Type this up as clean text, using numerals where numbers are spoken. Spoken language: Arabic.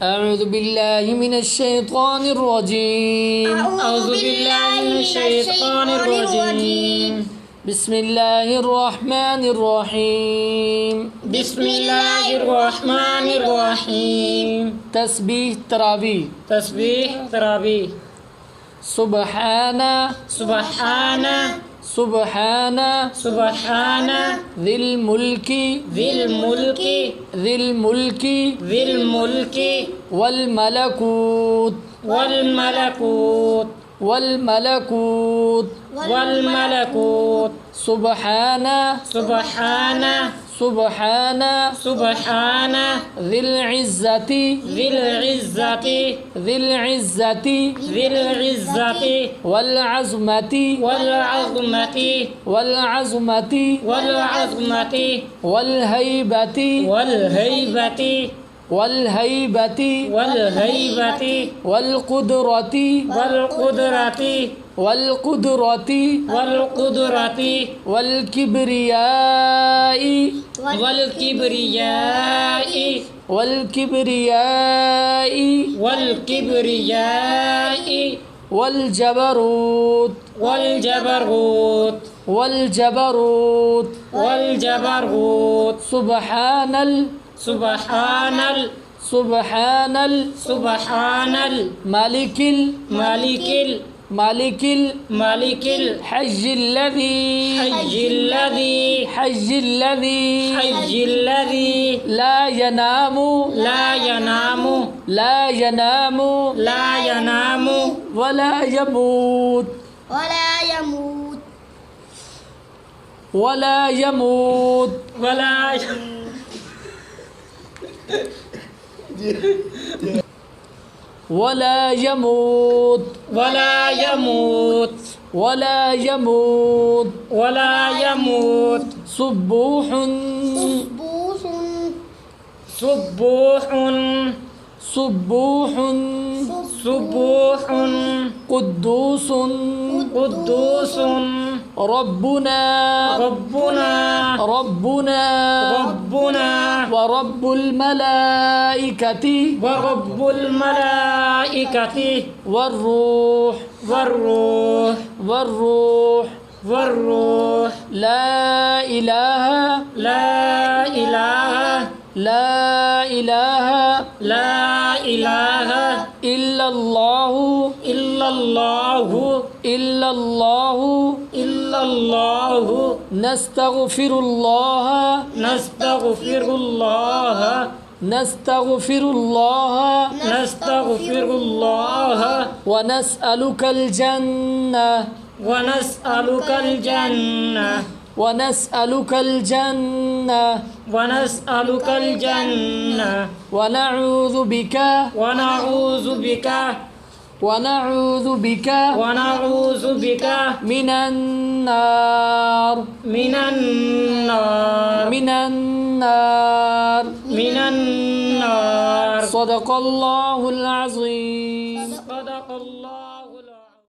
أعوذ بالله من الشيطان الرجيم أعوذ بالله من الشيطان الرجيم بسم الله الرحمن الرحيم بسم الله الرحمن الرحيم تسبيح تراويح تسبيح تراويح سبحان سبحان سبحان سبحان ذي الملك ذي الملك ذي الملك ذي الملك والملكوت والملكوت والملكوت والملكوت سبحان سبحان سبحان سبحان ذي العزة ذي العزة ذي العزة ذي العزة والعظمة والعظمة والعظمة والعظمة والهيبة والهيبة والهيبة والهيبة والقدرة والقدرة والقدرة والقدرة والكبرياء والكبرياء والكبرياء والكبرياء والجبروت والجبروت والجبروت والجبروت سبحان سبحان الملك مالك ملك الحج الذي لا ينام لا ينام لا ينام لا ينام ولا يموت ولا يموت ولا يموت ولا ولا يموت ولا يموت ولا يموت ولا يموت سبوح سبوح سبوح سبوح سبوح قدوس قدوس ربنا ربنا ربنا ربنا ورب الملائكة ورب الملائكة والروح والروح والروح والروح لا إله لا إله لا إله لا إله إلا الله إلا الله إلا الله إلا الله نستغفر الله نستغفر الله نستغفر الله نستغفر الله ونسألك الجنة ونسألك الجنة ونسألك الجنة ونسألك الجنة ونعوذ بك ونعوذ بك ونعوذ بك ونعوذ بك من النار من النار من النار من النار صدق الله العظيم.